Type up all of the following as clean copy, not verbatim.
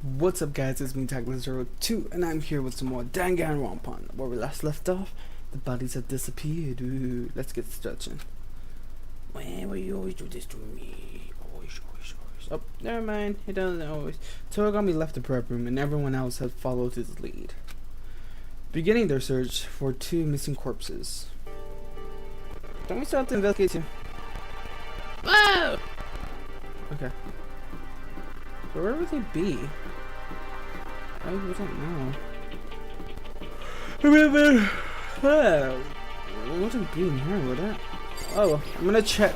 What's up, guys? It's me, Tagler02, and I'm here with some more Danganronpa. Where we last left off, the bodies have disappeared. Ooh, let's get stretching. Why will you always do this to me? Always. Oh, never mind. It doesn't always. Torigami left the prep room, and everyone else had followed his lead, beginning their search for two missing corpses. Don't we start to investigate too? Whoa! Okay. But where would they be? I don't know. It wasn't being here, would it? Oh, I'm gonna check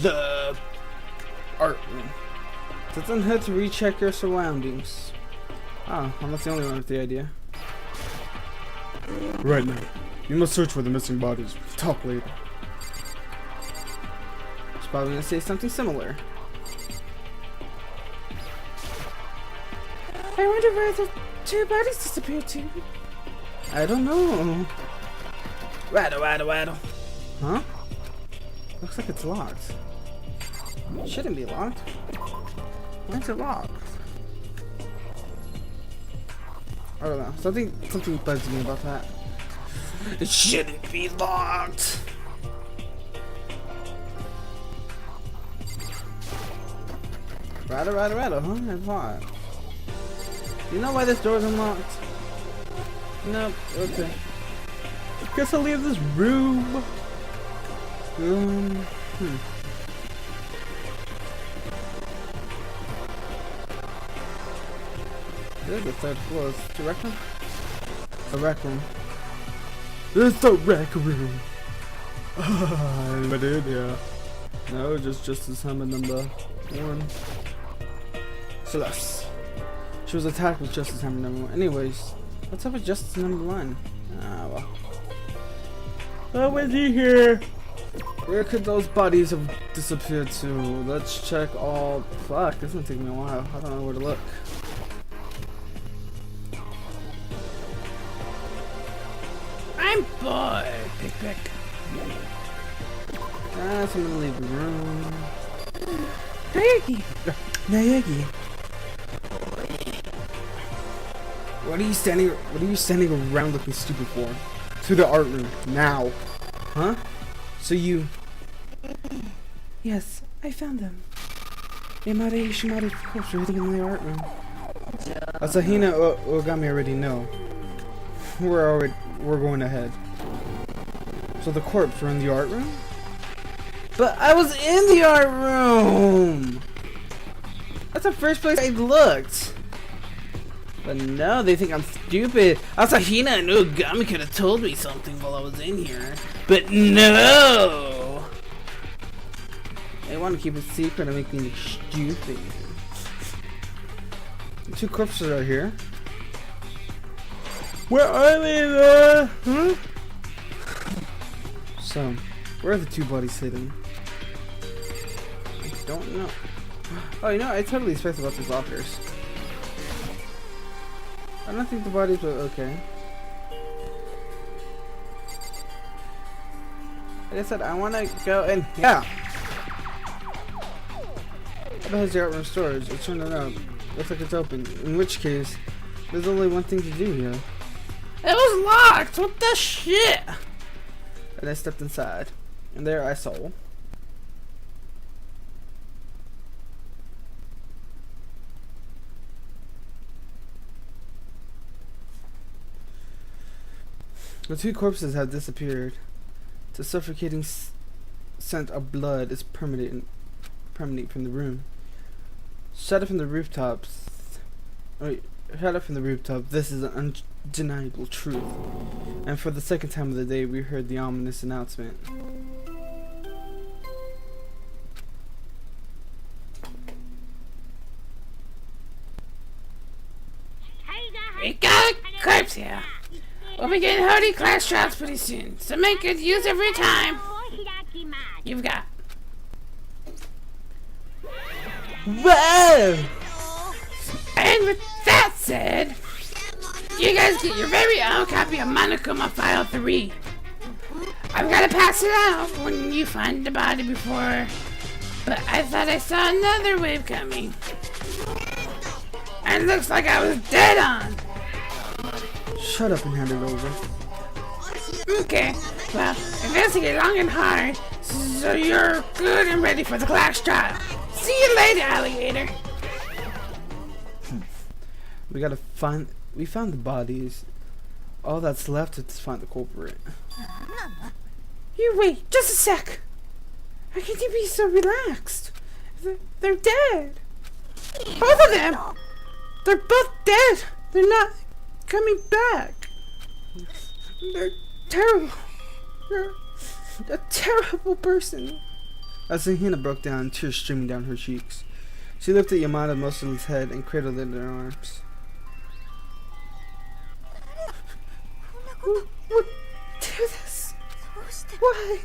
the art room. Doesn't hurt to recheck your surroundings. Oh, I'm not the only one with the idea. Right now, you must search for the missing bodies. We'll talk later. She's probably gonna say something similar. I wonder where the two bodies disappeared to. I don't know. Waddle. Huh? Looks like it's locked. It shouldn't be locked. Why is it locked? I don't know. Something bugs me about that. It shouldn't be locked. Rattle, huh? It's locked. You know why this door is unlocked? Nope. Okay. Guess I'll leave this room. There's the third floor. Is it the rec room? The rec room. It's the rec room. But in here. No, just Justice Hammer number 1. Celeste. She was attacked with Justice Hammer number 1. Anyways, what's up with Justice number 1? Ah, well. Oh, was he here? Where could those bodies have disappeared to? Let's check all. Fuck, this is gonna take me a while. I don't know where to look. I'm bored. Pick. Ah, so I'm gonna leave the room. Nayagi. What are you standing around looking stupid for? To the art room now. Huh? So you... Yes, I found them. Yamada Yoshimaru's corpse are hiding in the art room. Asahina Ogami already know. We're going ahead. So the corpse were in the art room? But I was in the art room! That's the first place I looked. But no, they think I'm stupid. Asahina and Ogami could have told me something while I was in here. But no! They want to keep it secret and make me look stupid. The two corpses are here. Where are they? Huh? So, where are the two bodies hidden? I don't know. Oh, you know, I totally spaced about these lockers. I don't think the bodies were okay. Like I said, I want to go in. Yeah. How about the art room storage? It's turned it up. Looks like it's open. In which case, there's only one thing to do here. It was locked. What the shit? And I stepped inside, and there I saw. The two corpses have disappeared. The suffocating scent of blood is permanent from the room. Shut up from the rooftop. This is an undeniable truth. And for the second time of the day, we heard the ominous announcement. We got a corpse here. We'll be getting hardy class shots pretty soon, so make good use of your time. You've got. Whoa! And with that said, you guys get your very own copy of Monokuma File 3. I've got to pass it out when you find the body before, but I thought I saw another wave coming. And It looks like I was dead on. Shut up and hand it over. Okay, well, investigate long and hard, so you're good and ready for the class trial. See you later, alligator. We found the bodies. All that's left is to find the culprit. You wait, just a sec. How can you be so relaxed? They're dead. Both of them. They're both dead. They're not coming back. They're terrible. You're a terrible person. Asahina broke down, tears streaming down her cheeks. She lifted Yamada motionless head and cradled it in her arms. Who would do this? Why?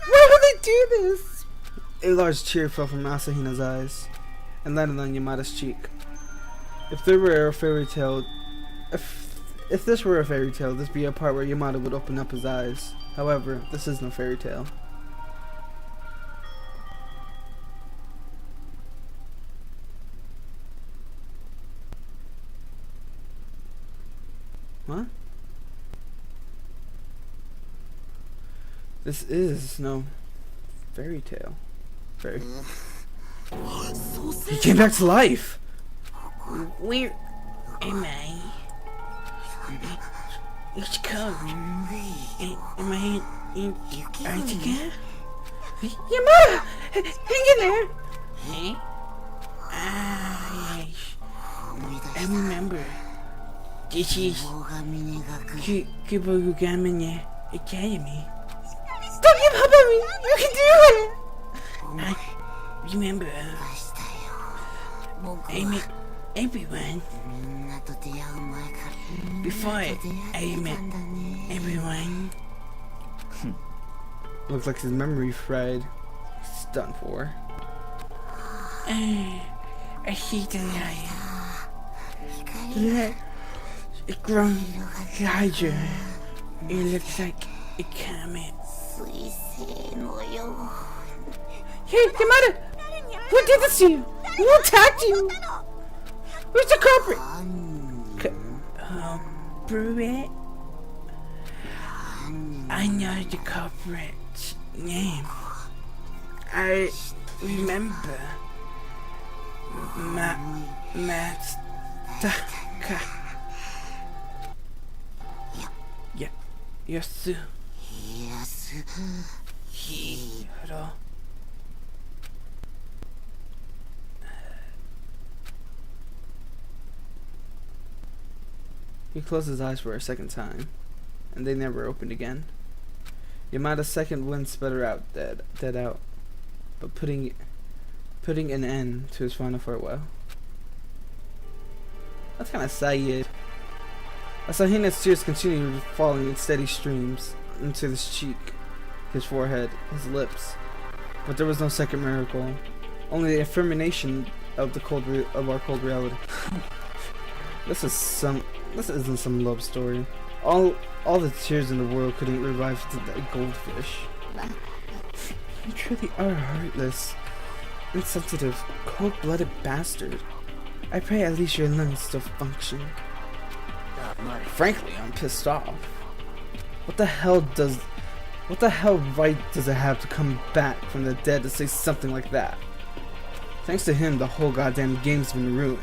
Why would they do this? A large tear fell from Asahina's eyes and landed on Yamada's cheek. If this were a fairy tale, this would be a part where Yamada would open up his eyes. However, this is no fairy tale. What? This is no fairy tale. He came back to life! Where am I? Which color? Am I in Antarctica? Yamada! Hang in there! Eh? Ah, yes. I remember. This is Kibogugame Academy. Don't give up on me! You can do it! I remember. I met everyone. Before I met everyone. Looks like his memory fried. He's done for. I see the lion. It grown larger. It looks like a comet. Hey, Yamada! Who did this to you? Who attacked you? Who's the culprit? Culprit? I know the culprit's name. I remember. Mataka. Yeah. Yasuhiro. He closed his eyes for a second time, and they never opened again. Yamada's second wind sped her out, dead out, but putting an end to his final farewell. That's kind of sad. Asahina's tears continued falling in steady streams into his cheek, his forehead, his lips, but there was no second miracle, only the affirmation of our cold reality. This isn't some love story. All the tears in the world couldn't revive the goldfish. You truly are a heartless, insensitive, cold-blooded bastard. I pray at least your lungs still function. Frankly, I'm pissed off. What the hell right does it have to come back from the dead to say something like that? Thanks to him, the whole goddamn game's been ruined.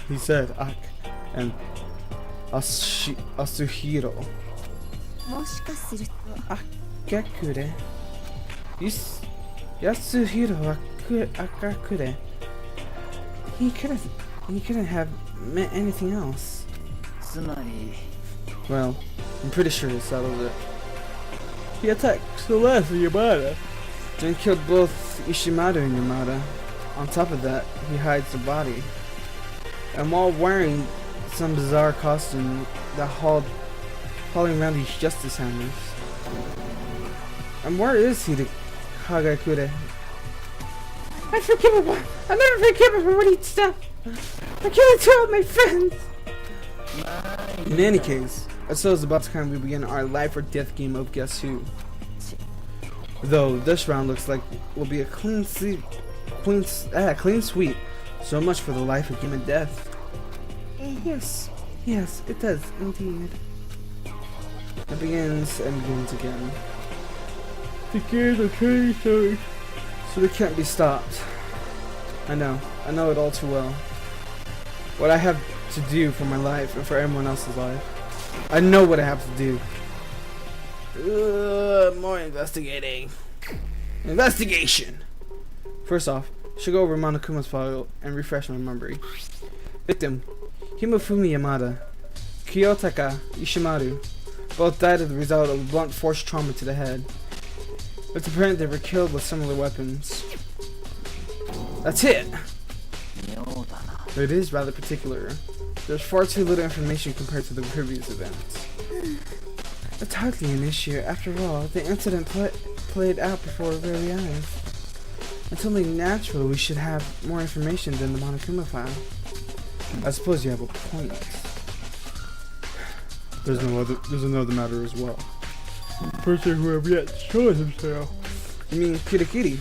He said, and Asuhiro. Akakure. Yasuhiro Akakure. He couldn't have meant anything else. Well, I'm pretty sure he settled it. He attacked Celeste and Yamada, then killed both Ishimaru and Yamada. On top of that, he hides the body. And while wearing some bizarre costume that hauling around these justice hammers. And where is he, the Hagakure? I forgive him. I'll never forgive him for what he'd done. I killed two of my friends. In any case, so it's about time we begin our life or death game of Guess Who. Though this round looks like will be a clean sweep. Clean sweep. So much for the life of game and death. Yes, it does indeed. It begins and begins again. The gears are turning so they can't be stopped. I know it all too well. What I have to do for my life and for everyone else's life. I know what I have to do. More investigating. Investigation! First off, I should go over Monokuma's file and refresh my memory. Victim: Himofumi Yamada, Kiyotaka Ishimaru. Both died as a result of blunt force trauma to the head. It's apparent they were killed with similar weapons. That's it! It is rather particular. There's far too little information compared to the previous events. It's hardly an issue. After all, the incident played out before our very eyes. It's only natural we should have more information than the Monokuma file. I suppose you have a point. There's another matter as well. The person who have yet shown himself. You mean Kirikiri?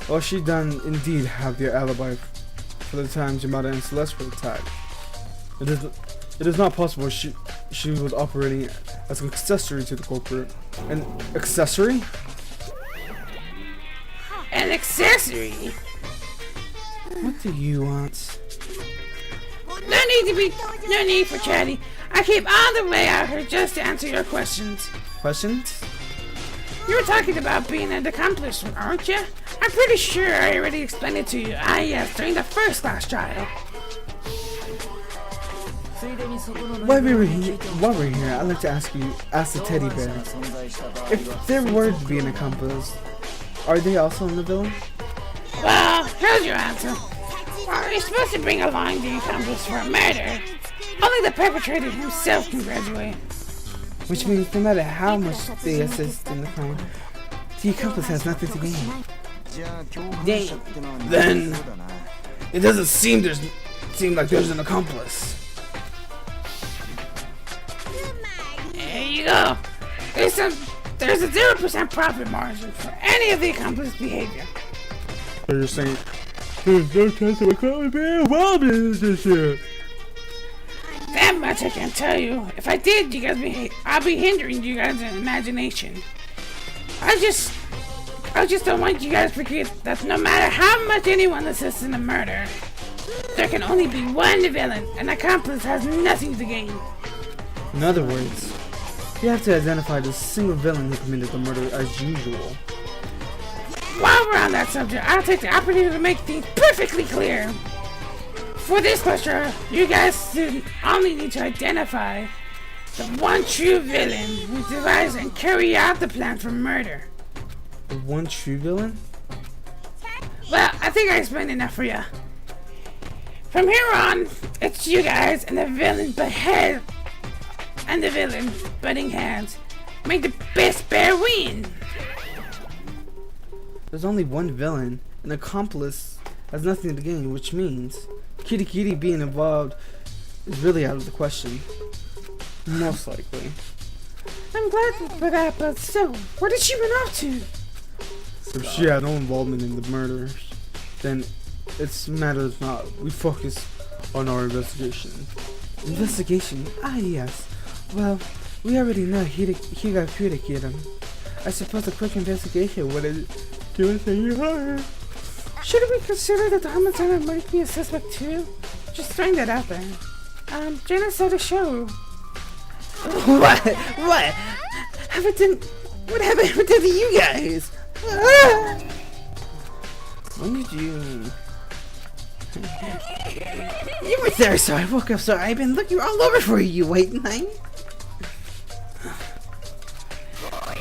Well, she done indeed have the alibi for the time Yamada and Celeste were attacked. It is not possible she was operating as an accessory to the culprit. An accessory? An accessory? What do you want? No need for chatty. I came all the way out here just to answer your questions. Questions? You were talking about being an accomplice, aren't you? I'm pretty sure I already explained it to you. Yes, during the first class trial. While we're here, I'd like to ask the teddy bear. If there were to be an accomplice, are they also in the villain? Well, here's your answer. Well, you're supposed to bring along the accomplice for a murder. Only the perpetrator himself can graduate. Which means no matter how much they assist in the crime, the accomplice has nothing to gain. Then it doesn't seem like there's an accomplice. There you go. There's a 0% profit margin for any of the accomplice behavior. So you're saying there's no chance of a crime being involved in this shit? That much I can tell you. If I did, I'll be hindering you guys' imagination. I just don't want you guys to forget that no matter how much anyone assists in a murder, there can only be one villain. An accomplice has nothing to gain. In other words, you have to identify the single villain who committed the murder as usual. While we're on that subject, I'll take the opportunity to make things perfectly clear. For this question, you guys only need to identify the one true villain who devised and carried out the plan for murder. The one true villain? Well, I think I explained enough for you. From here on, it's you guys and the villain butting heads. Make the best bear win. There's only one villain. An accomplice has nothing to gain, which means Kirikiri being involved is really out of the question. Most likely. I'm glad for that, but still, what did she run off to? If she had no involvement in the murders, then it's matters not. We focus on our investigation. Investigation? Ah, yes. Well, we already know Higakure killed him. I suppose a quick investigation would do us any harm. Should we consider that the homicide might be a suspect too? Just throwing that out there. Jenna said a show. What? What happened to you guys? When did you... You were there, so I woke up, so I've been looking all over for you, waiting night.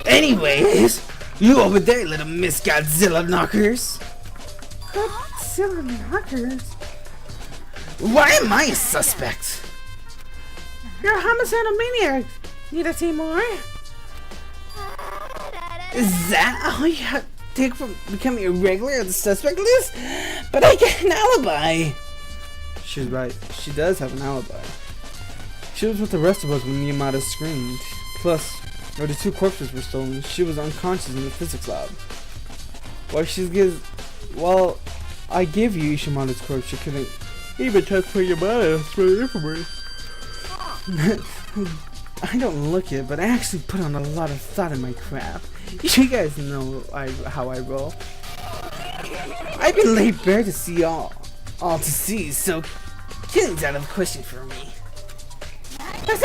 Anyways, you over there, little Miss Godzilla knockers. Godzilla knockers? Why am I a suspect? You're a homicidal maniac. Need to see more? Is that all you have to take from becoming a regular on the suspect list? But I get an alibi. She's right. She does have an alibi. She was with the rest of us when Yamada screamed. Plus, where the 2 corpses were stolen, she was unconscious in the physics lab. While I give you Ishimada's corpse, you couldn't even transfer Yamada through the infirmary. I don't look it, but I actually put on a lot of thought in my crap. You guys know how I roll. I've been laid bare to see all to see, so killing's out of the question for me. That's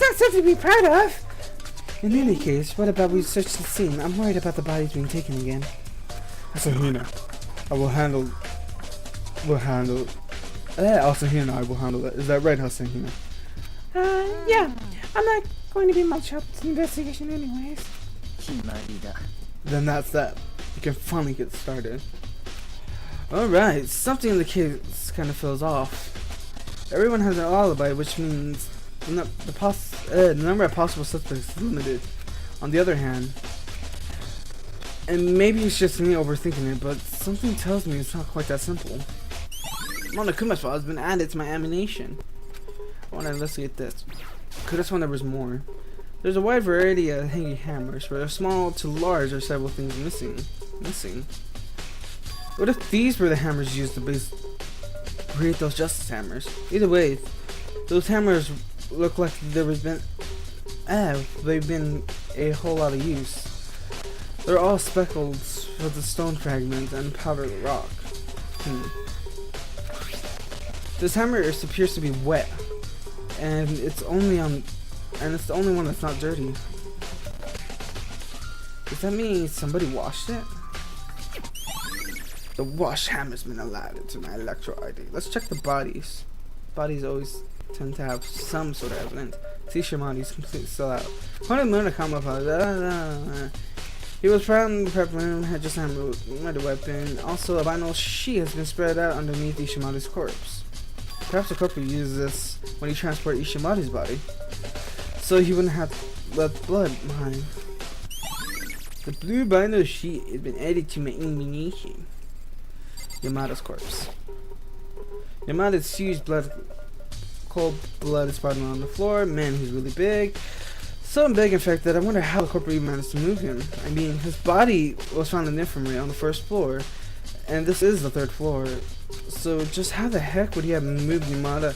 not something to be proud of. In any case, what about we search the scene? I'm worried about the bodies being taken again. Asahina, I will handle it. Is that right, Asahina? Yeah. I'm not going to be much help to the investigation anyways. Then that's that. You can finally get started. Alright, something in the case kind of feels off. Everyone has an alibi, which means the number of possible suspects is limited. On the other hand, and maybe it's just me overthinking it, but something tells me it's not quite that simple. Monokuma's file has been added to my ammunition. I want to investigate this. Could have sworn there was more. There's a wide variety of hanging hammers, from small to large, are several things missing. What if these were the hammers used to create those justice hammers? Either way, those hammers look like they've been a whole lot of use. They're all speckled with the stone fragments and powdered rock. This hammer appears to be wet, and it's the only one that's not dirty. Does that mean somebody washed it? The wash hammer's been allowed into my electro ID. Let's check the bodies. Bodies always tend to have some sort of evidence. See Shimani's completely still out. He was found in the prep room, had just hammered a weapon. Also, a vinyl sheet has been spread out underneath Ishimada's corpse. Perhaps the corporal used this when he transported Ishimada's body, so he wouldn't have left blood behind. The blue vinyl sheet has been added to my ammunition. Yamada's corpse. Yamada's huge cold blood is spotted on the floor. Man, he's really big. So big, in fact, that I wonder how the corporal even managed to move him. I mean, his body was found in the infirmary on the 1st floor, and this is the 3rd floor. So just how the heck would he have moved Yamada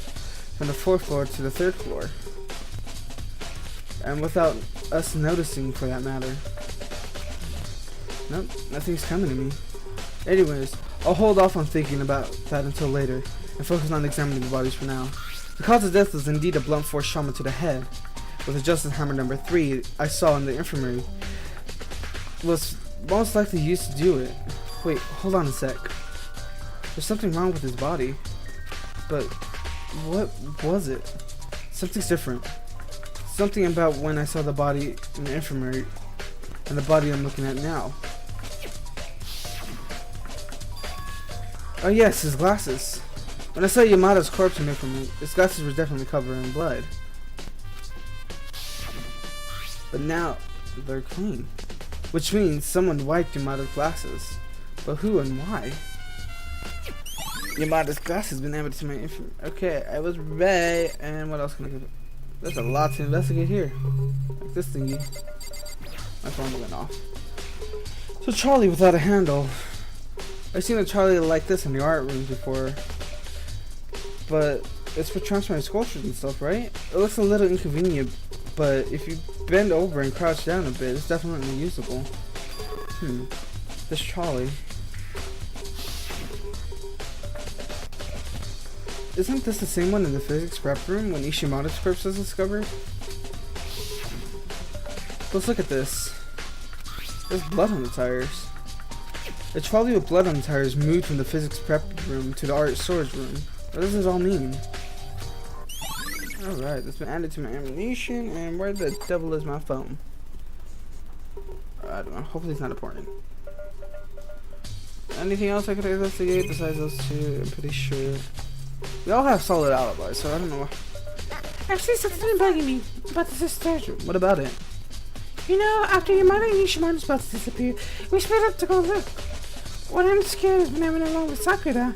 from the 4th floor to the 3rd floor? And without us noticing, for that matter. Nope, nothing's coming to me. Anyways, I'll hold off on thinking about that until later, and focus on examining the bodies for now. The cause of death was indeed a blunt force trauma to the head, with the justice hammer number 3 I saw in the infirmary was most likely used to do it. Wait, hold on a sec. There's something wrong with his body. But what was it? Something's different. Something about when I saw the body in the infirmary and the body I'm looking at now. Oh yes, his glasses. When I saw Yamada's corpse in the infirmary, his glasses were definitely covered in blood. But now they're clean, which means someone wiped Yamada's glasses. But who and why? Yamada's glasses has been added to my infirmary. Okay, I was right. And what else can I do? There's a lot to investigate here. Like this thingy. My phone went off. So Charlie without a handle. I've seen a Charlie like this in the art rooms before. But it's for transferring sculptures and stuff, right? It looks a little inconvenient, but if you bend over and crouch down a bit, it's definitely usable. This trolley. Isn't this the same one in the physics prep room when Ishimada's corpse was discovered? Let's look at this. There's blood on the tires. The trolley with blood on the tires moved from the physics prep room to the art storage room. What does this all mean? Alright, that's been added to my ammunition, and where the devil is my phone? I don't know, hopefully it's not important. Anything else I could investigate besides those two? I'm pretty sure. We all have solid alibis, so I don't know. Actually, something bugging me about the sisters. What about it? You know, after Yamada and Ishimada's both disappeared, we split up to go look. What I'm scared is when I went along with Sakura.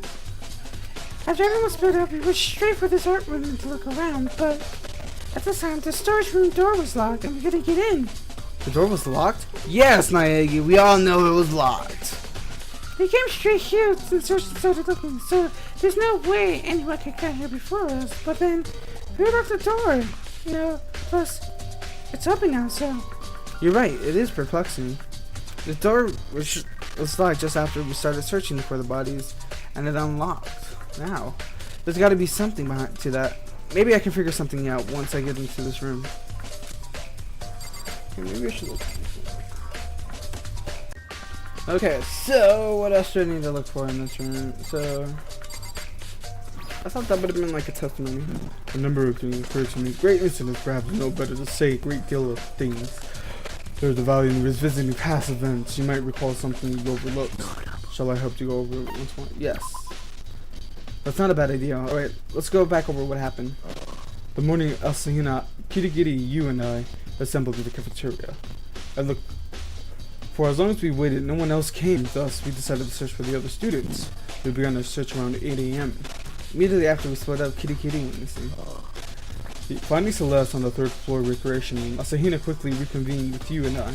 After everyone split up, we went straight for this art room to look around, but At this time, the storage room door was locked and we couldn't get in. The door was locked? Yes, Naegi, we all know it was locked. We came straight here and searched and started looking, so there's no way anyone could get here before us. But then, who locked the door? You know, plus, it's open now, so... You're right, it is perplexing. The door was locked just after we started searching for the bodies, and it unlocked. Now, there's gotta be something behind to that. Maybe I can figure something out once I get into this room. Okay, maybe I should look. Okay, so what else do I need to look for in this room? So, I thought that would have been like a testimony. A number of things occurred to me. Great incidents, perhaps no better to say. A great deal of things. There's the value in revisiting past events. You might recall something you overlooked. Shall I help you go over it once more? Yes. That's not a bad idea. Alright, let's go back over what happened. The morning Asahina, Kirigiri, you and I assembled at the cafeteria. I looked. For as long as we waited, no one else came. Thus, we decided to search for the other students. We began our search around 8 a.m. Immediately after we split up, Kirigiri went missing. Finding Celeste on the third floor recreation room, Asahina quickly reconvened with you and I.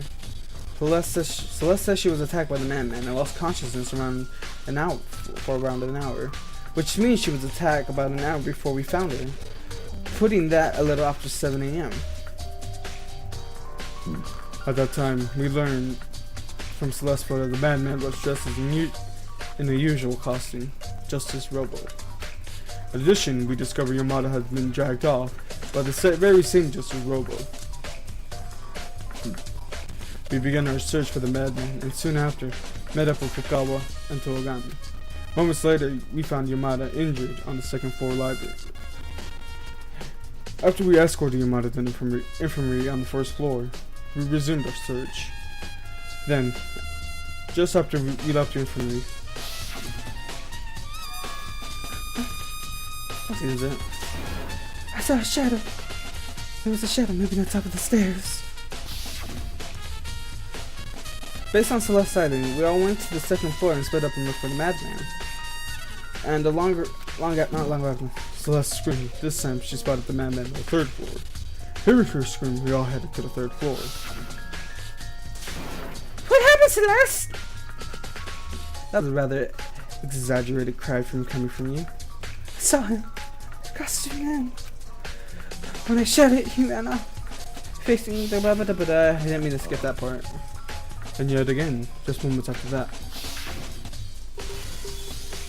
Celeste says she was attacked by the madman and lost consciousness around an hour, for around an hour, which means she was attacked about an hour before we found her, putting that a little after 7 a.m. At that time, we learned from Celeste that the madman was dressed as in the usual costume, just as Robo. In addition, we discovered Yamada had been dragged off by the very same Justice Robo. We began our search for the madman, and soon after, met up with Fukawa and Toogami. Moments later, we found Yamada injured on the second floor library. After we escorted Yamada to the infirmary on the first floor, we resumed our search. Then, just after we left the infirmary, what is it? I saw a shadow. There was a shadow moving on top of the stairs. Based on Celeste's sighting, we all went to the second floor and split up and looked for the madman. And not long after Celeste screamed, this time she spotted the madman on the third floor. Hearing her scream, we all headed to the third floor. What happened, Celeste? That was a rather exaggerated cry coming from you. I saw him. Costume man. When I shot it, he ran off. Facing the I didn't mean to skip that part. And yet again, just moments after that.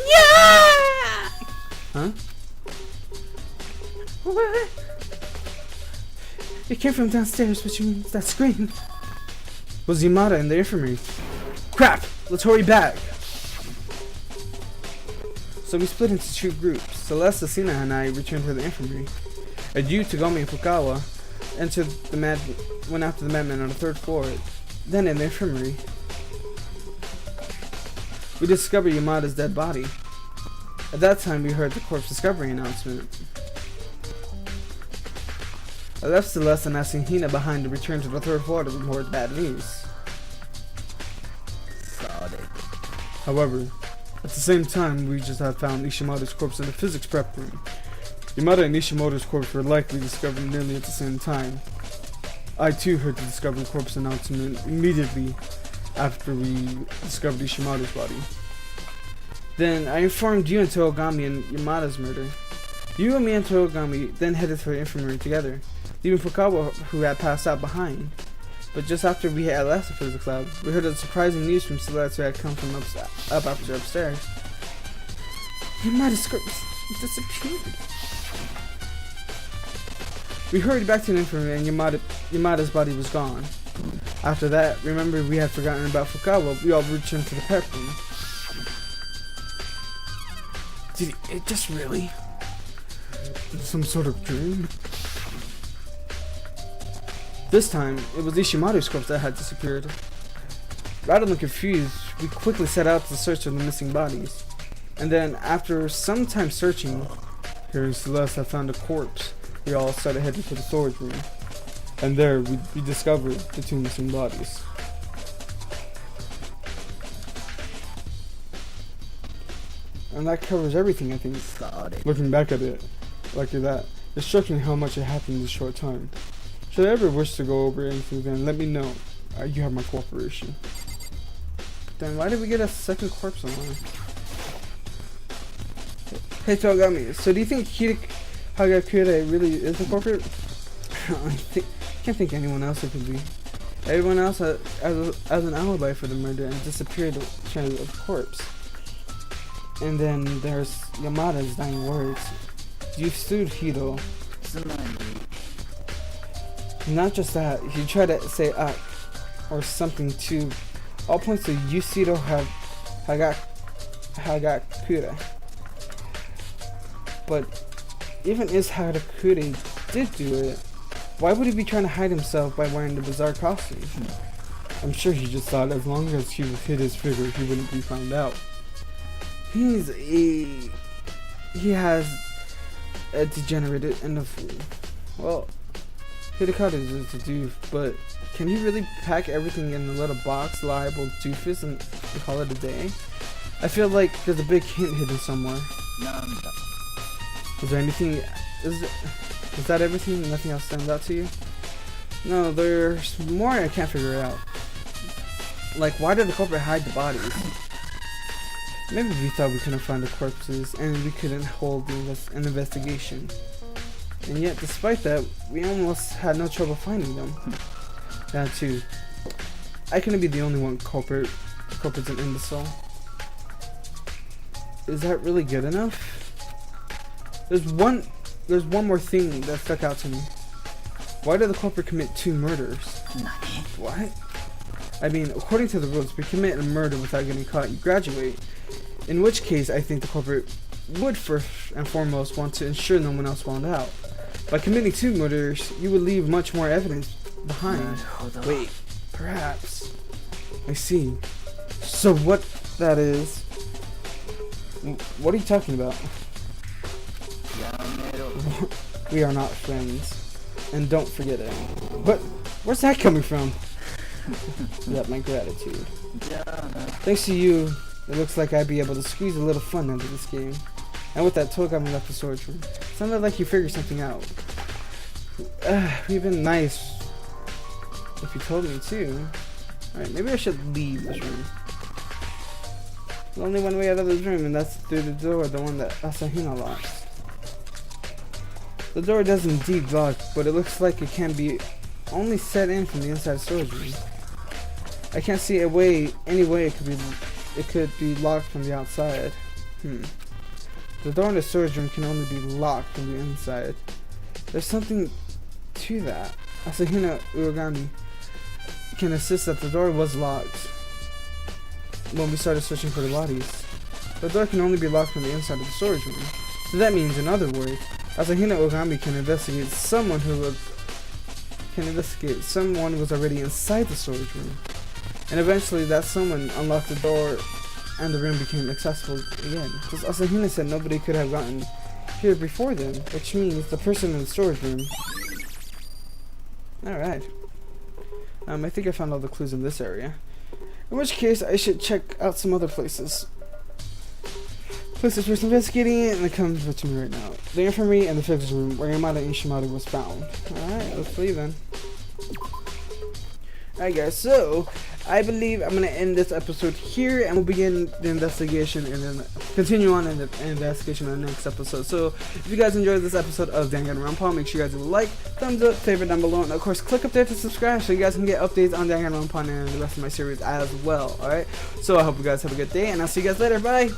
Yeah! Huh? What? It came from downstairs, which means that scream. Was Yamada in the infirmary? Crap! Let's hurry back! So we split into two groups. Celeste, Asina, and I returned to the infirmary. And you, Togami, and Fukawa went after the madman on the third floor. Then in the infirmary, we discovered Yamada's dead body. At that time, we heard the corpse discovery announcement. I left Celeste and Asahina behind to return to the third floor to report bad news. However, at the same time, we just had found Ishimoto's corpse in the physics prep room. Yamada and Ishimoto's corpse were likely discovered nearly at the same time. I too heard the discovery corpse announcement immediately after we discovered Ishimoto's body. Then I informed you and Toogami and Yamada's murder. You and me and Toogami then headed for the infirmary together, leaving Fukawa, who had passed out, behind. But just after we had left the physics lab, we heard the surprising news from Celeste, who had come from up after upstairs. Yamada's corpse disappeared. We hurried back to the infirmary and Yamada's body was gone. After that, remember we had forgotten about Fukawa, we all returned to the prep room. Did it just really? Some sort of dream? This time, it was Ishimoto's corpse that had disappeared. Rather than confused, we quickly set out to search for the missing bodies. And then, after some time searching, hearing Celeste had found a corpse, we all started heading to the storage room. And there, we discovered the two missing bodies. And that covers everything, I think. Looking back at it, like that, It's shocking how much it happened in a short time. Should I ever wish to go over anything, then let me know. You have my cooperation. Then why did we get a second corpse online? Hey Togami, so do you think Hagakure really is a corporate? I can't think anyone else it could be. Everyone else has an alibi for the murder and disappeared as a corpse. And then there's Yamada's dying words. You sued Hiro. Not just that, he tried to say or something too. All points to Yushiro Hagakure. But even if Hagakure did do it, why would he be trying to hide himself by wearing the bizarre costume? I'm sure he just thought as long as he hid his figure, he wouldn't be found out. He has a degenerated and a fool. Well, Hidekata is a doof, but can he really pack everything in a little box, liable doofus, and call it a day? I feel like there's a big hint hidden somewhere. Is there anything? Is that everything? Nothing else stands out to you? No, there's more I can't figure out. Like, why did the culprit hide the bodies? Maybe we thought we couldn't find the corpses and we couldn't hold an investigation. And yet, despite that, we almost had no trouble finding them. That too. I couldn't be the only one culprit's an imbecile. Is that really good enough? There's one more thing that stuck out to me. Why did the culprit commit 2 murders? What? I mean, according to the rules, if you commit a murder without getting caught, you graduate. In which case, I think the culprit would first and foremost want to ensure no one else found out. By committing 2 murders, you would leave much more evidence behind. Wait, perhaps. I see. So what that is... What are you talking about? We are not friends. And don't forget it. But where's that coming from? That my gratitude. Thanks to you, it looks like I'd be able to squeeze a little fun into this game. And with that, Togami left the storage room. Sounded like you figured something out. We've been nice if you told me to. Alright, maybe I should leave this room. There's only one way out of this room, and that's through the door, the one that Asahina locks. The door does indeed lock, but it looks like it can be only set in from the inside storage room. I can't see any way it could be locked from the outside. The door in the storage room can only be locked from the inside. There's something to that. Asahina Uragami can assist that the door was locked when we started searching for the bodies. The door can only be locked from the inside of the storage room. So that means, in other words, Asahina Ogami can investigate someone was already inside the storage room. And eventually that someone unlocked the door and the room became accessible again. Because Asahina said nobody could have gotten here before then, which means the person in the storage room. Alright. I think I found all the clues in this area. In which case, I should check out some other places. Places worth investigating, and it comes to me right now. The infirmary and the fixer's room where Yamada Ishimari was found. Alright, let's leave then. Alright guys, so I believe I'm going to end this episode here, and we'll begin the investigation and then continue on in the investigation in the next episode. So if you guys enjoyed this episode of Danganronpa, make sure you guys leave a like, thumbs up, favorite down below, and of course click up there to subscribe so you guys can get updates on Danganronpa and the rest of my series as well. Alright, so I hope you guys have a good day, and I'll see you guys later. Bye!